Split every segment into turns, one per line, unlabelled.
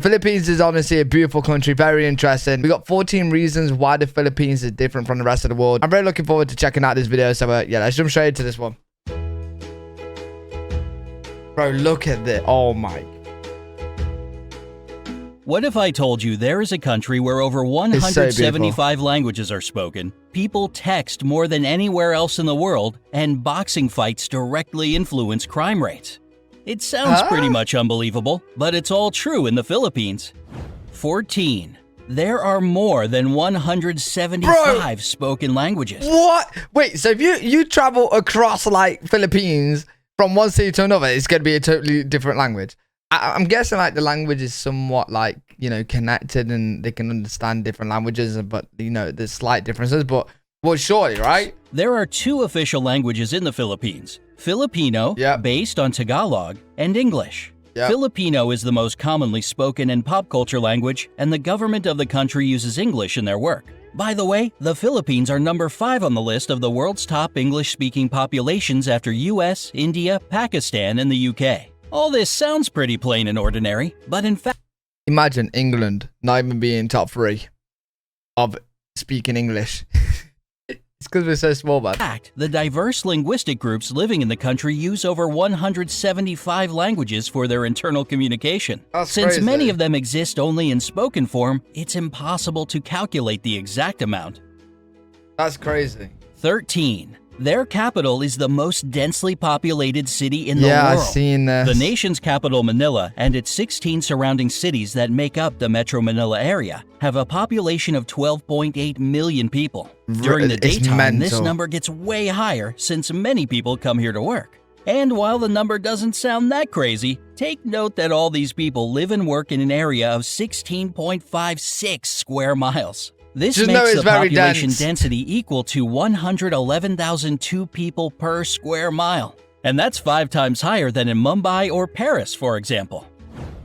Philippines is honestly a beautiful country, very interesting. We got 14 reasons why the Philippines is different from the rest of the world. I'm very looking forward to checking out this video. So yeah, let's jump straight into this one. Bro, look at this. Oh my.
What if I told you there is a country where over 175 languages are spoken, people text more than anywhere else in the world, and boxing fights directly influence crime rates? It sounds pretty much unbelievable, but it's all true in the Philippines. 14. There are more than 175 spoken languages.
What? Wait, so if you travel across like Philippines from one city to another, it's going to be a totally different language. I'm guessing like the language is somewhat like, you know, connected and they can understand different languages, but you know, there's slight differences, but well, surely, right?
There are 2 official languages in the Philippines, Filipino, based on Tagalog, and English. Filipino is the most commonly spoken and pop culture language, and the government of the country uses English in their work. By the way, the Philippines are number 5 on the list of the world's top English-speaking populations after US, India, Pakistan, and the UK. All this sounds pretty plain and ordinary, but in fact...
Imagine England not even being top 3 of speaking English. It's because we're so small, man.
In fact, the diverse linguistic groups living in the country use over 175 languages for their internal communication. Since many of them exist only in spoken form, it's impossible to calculate the exact amount.
That's crazy.
13. Their capital is the most densely populated city in the world.
Yeah, I've seen this.
The nation's capital, Manila, and its 16 surrounding cities that make up the Metro Manila area have a population of 12.8 million people. During the daytime, this number gets way higher since many people come here to work. And while the number doesn't sound that crazy, take note that all these people live and work in an area of 16.56 square miles. This makes the population density equal to 111,002 people per square mile. And that's 5 times higher than in Mumbai or Paris, for example.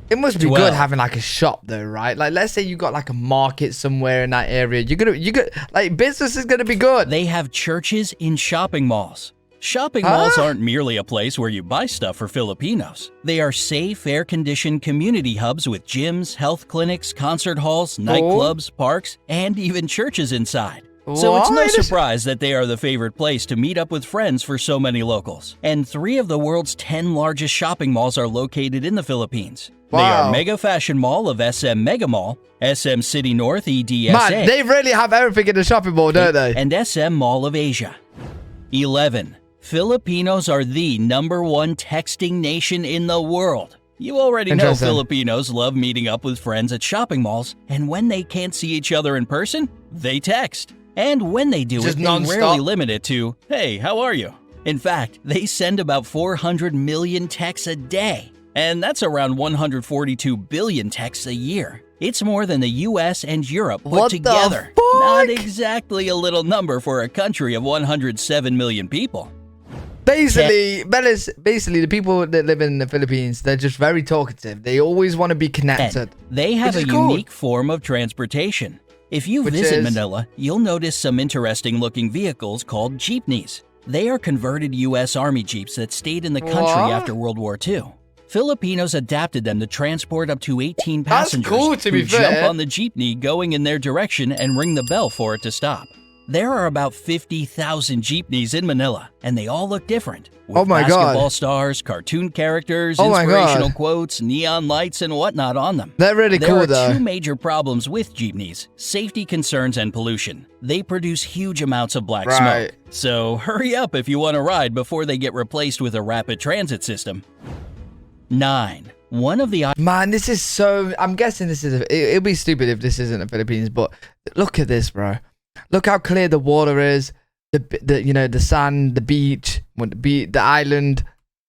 It must be good having like a shop though, right? Like let's say you got like a market somewhere in that area. You're gonna like business is gonna be good.
They have churches in shopping malls. Shopping malls aren't merely a place where you buy stuff for Filipinos. They are safe, air-conditioned community hubs with gyms, health clinics, concert halls, nightclubs, parks, and even churches inside. So it's no surprise that they are the favorite place to meet up with friends for so many locals. And 3 of the world's 10 largest shopping malls are located in the Philippines. They are Mega Fashion Mall of SM Mega Mall, SM City North EDSA.
Man, they really have everything in the shopping mall, don't they?
And SM Mall of Asia. 11. Filipinos are the #1 texting nation in the world. You already know Filipinos love meeting up with friends at shopping malls, and when they can't see each other in person, they text. And when they do it, they rarely limit it to, "Hey, how are you?" In fact, they send about 400 million texts a day, and that's around 142 billion texts a year. It's more than the US and Europe put together. Not exactly a little number for a country of 107 million people.
Basically, the people that live in the Philippines, they're just very talkative. They always want to be connected.
They have a unique form of transportation. If you visit Manila, you'll notice some interesting looking vehicles called jeepneys. They are converted US Army Jeeps that stayed in the country after World War II. Filipinos adapted them to transport up to 18 passengers who jump on the jeepney going in their direction and ring the bell for it to stop. There are about 50,000 jeepneys in Manila, and they all look different. With basketball stars, cartoon characters, inspirational quotes, neon lights, and whatnot on them.
They're really cool, though.
There are 2 major problems with jeepneys: safety concerns and pollution. They produce huge amounts of black smoke. So hurry up if you want to ride before they get replaced with a rapid transit system. 9. One of the...
Man, this is so... I'm guessing this is... It'll be stupid if this isn't the Philippines, but look at this, bro. Look how clear the water is. The sand, the beach, the island.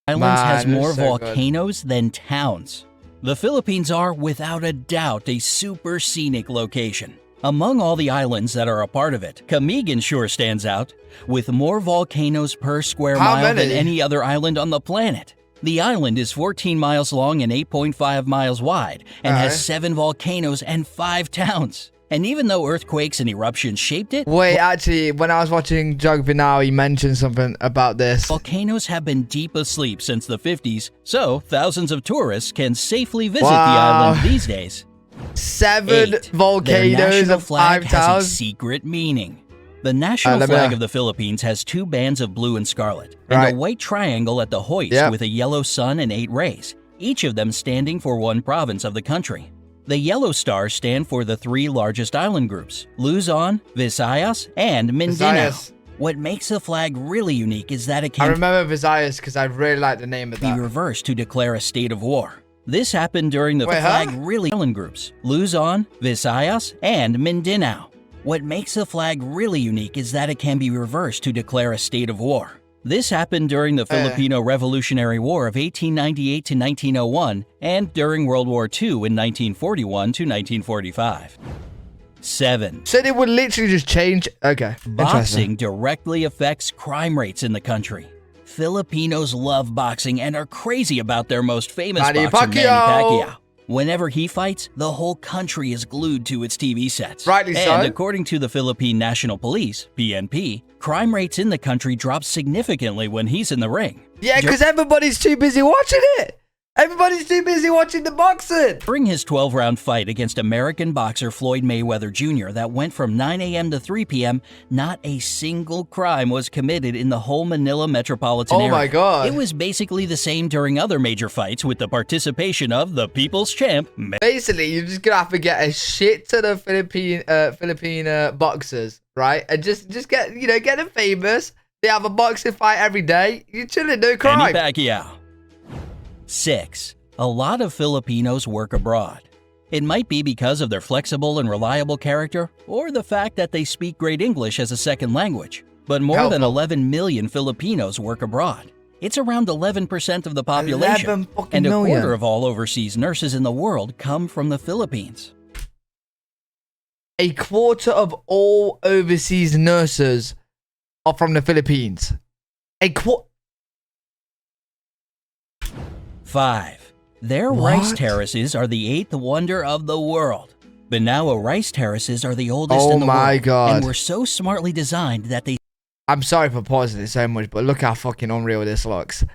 Islands has more volcanoes than towns. The Philippines are, without a doubt, a super scenic location. Among all the islands that are a part of it, Camigan sure stands out, with more volcanoes per square mile than any other island on the planet. The island is 14 miles long and 8.5 miles wide, and has 7 volcanoes and 5 towns. And even though earthquakes and eruptions shaped it,
Wait, actually, when I was watching Geography Now, he mentioned something about this.
volcanoes have been deep asleep since the 50s, so thousands of tourists can safely visit the island these days.
7
8.
volcanoes
Their national
and
flag
5
has a
towers.
secret meaning. The national flag of the Philippines has 2 bands of blue and scarlet, and a white triangle at the hoist with a yellow sun and 8 rays, each of them standing for one province of the country. The yellow stars stand for the 3 largest island groups, Luzon, Visayas, and Mindanao. What makes the flag really unique is that it
I
can
remember Visayas because I really like the name of that.
be reversed to declare a state of war. This happened during the flag really island groups, Luzon, Visayas, and Mindanao. What makes the flag really unique is that it can be reversed to declare a state of war. This happened during the Filipino Revolutionary War of 1898 to 1901 and during World War II in 1941 to 1945. 7.
So they would literally just change. Okay.
Boxing directly affects crime rates in the country. Filipinos love boxing and are crazy about their most famous boxer, Manny Pacquiao. Whenever he fights, the whole country is glued to its TV sets.
Rightly so.
And according to the Philippine National Police, PNP, crime rates in the country drop significantly when he's in the ring.
Yeah, because everybody's too busy watching it. Everybody's too busy watching the boxing.
During his 12-round fight against American boxer Floyd Mayweather Jr. that went from 9 a.m. to 3 p.m., not a single crime was committed in the whole Manila metropolitan area.
Oh my God.
It was basically the same during other major fights with the participation of the people's champ.
Basically, you're just gonna have to get a shit ton of Filipino boxers, right? And just get get them famous. They have a boxing fight every day. You're chilling, no crime.
Manny Pacquiao. 6. A lot of Filipinos work abroad. It might be because of their flexible and reliable character, or the fact that they speak great English as a second language. But more than 11 million Filipinos work abroad. It's around 11% of the population, and a quarter of all overseas nurses in the world come from the Philippines.
A quarter of all overseas nurses are from the Philippines.
5. Their rice terraces are the 8th wonder of the world. Banawa rice terraces are the oldest in the world, and were so smartly designed that they...
I'm sorry for pausing it so much, but look how fucking unreal this looks.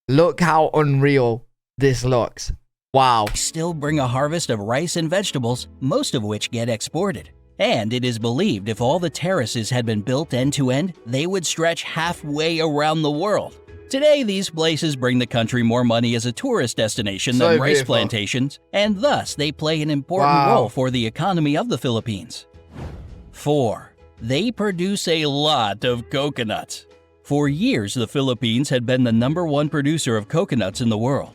Look how unreal this looks. Wow.
Still bring a harvest of rice and vegetables, most of which get exported. And it is believed if all the terraces had been built end to end, they would stretch halfway around the world. Today, these places bring the country more money as a tourist destination than rice plantations, and thus they play an important role for the economy of the Philippines. 4. They produce a lot of coconuts. For years, the Philippines had been the #1 producer of coconuts in the world.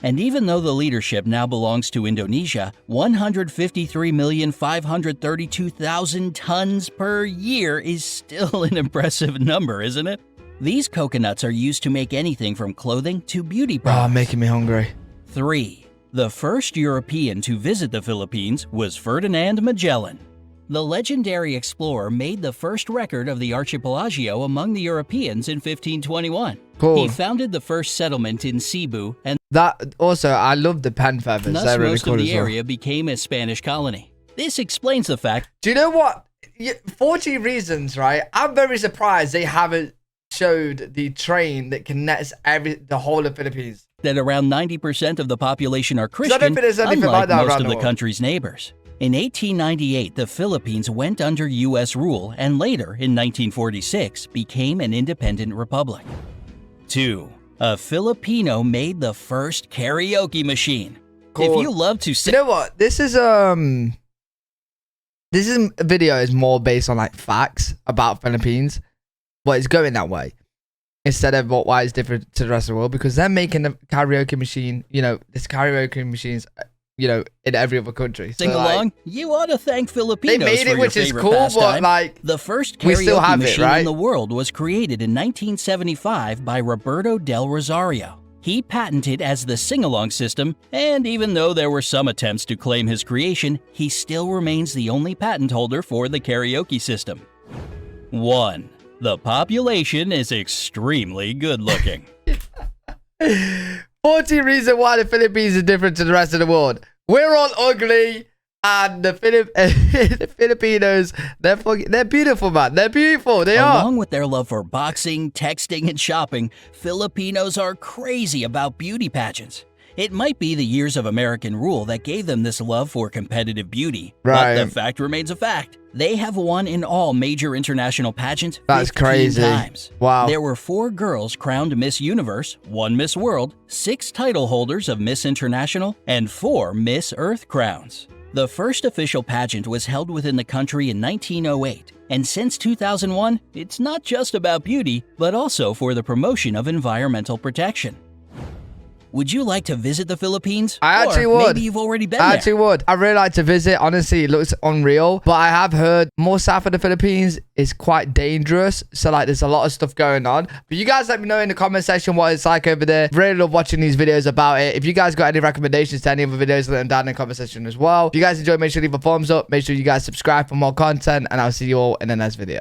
And even though the leadership now belongs to Indonesia, 153,532,000 tons per year is still an impressive number, isn't it? These coconuts are used to make anything from clothing to beauty products.
Making me hungry.
3. The first European to visit the Philippines was Ferdinand Magellan. The legendary explorer made the first record of the archipelago among the Europeans in 1521.
Cool.
He founded the first settlement in Cebu, and
I love the pen feathers.
thus
They're really
most
cool
of the
as well.
area became a Spanish colony. This explains the fact...
Do you know what? 40 reasons, right? I'm very surprised they haven't showed the train that connects the whole of Philippines.
That around 90% of the population are Christian,
I don't think there's anything
unlike
like that
most
around
of
the
the
world.
country's neighbors. In 1898, the Philippines went under U.S. rule and later, in 1946, became an independent republic. 2. A Filipino made the first karaoke machine.
Cool.
If you love to sing...
You know what? This video is more based on like facts about Philippines, but it's going that way instead of why it's different to the rest of the world, because they're making a karaoke machine. There's karaoke machines, in every other country.
Sing along. You ought to thank Filipinos
they made it,
for
which
your
is
favorite
cool,
pastime.
but
the first
we still
karaoke
have
machine
it, right?
in the world was created in 1975 by Roberto del Rosario. He patented as the sing-along system, and even though there were some attempts to claim his creation, he still remains the only patent holder for the karaoke system. 1. The population is extremely good-looking.
40 reasons why the Philippines is different to the rest of the world. We're all ugly. And the the Filipinos, they're beautiful, man. They're beautiful. They are.
Along with their love for boxing, texting, and shopping, Filipinos are crazy about beauty pageants. It might be the years of American rule that gave them this love for competitive beauty.
Right.
But the fact remains a fact. They have won in all major international pageants 15
That's crazy.
times.
Wow.
There were 4 girls crowned Miss Universe, 1 Miss World, 6 title holders of Miss International, and 4 Miss Earth crowns. The first official pageant was held within the country in 1908, and since 2001, it's not just about beauty, but also for the promotion of environmental protection. Would you like to visit the Philippines?
I actually
or
would.
Maybe you've already been
I
there.
actually would. I'd really like to visit. Honestly, it looks unreal. But I have heard more south of the Philippines is quite dangerous. So, like, there's a lot of stuff going on. But you guys let me know in the comment section what it's like over there. Really love watching these videos about it. If you guys got any recommendations to any other videos, let them down in the comment section as well. If you guys enjoyed, make sure to leave a thumbs up. Make sure you guys subscribe for more content. And I'll see you all in the next video.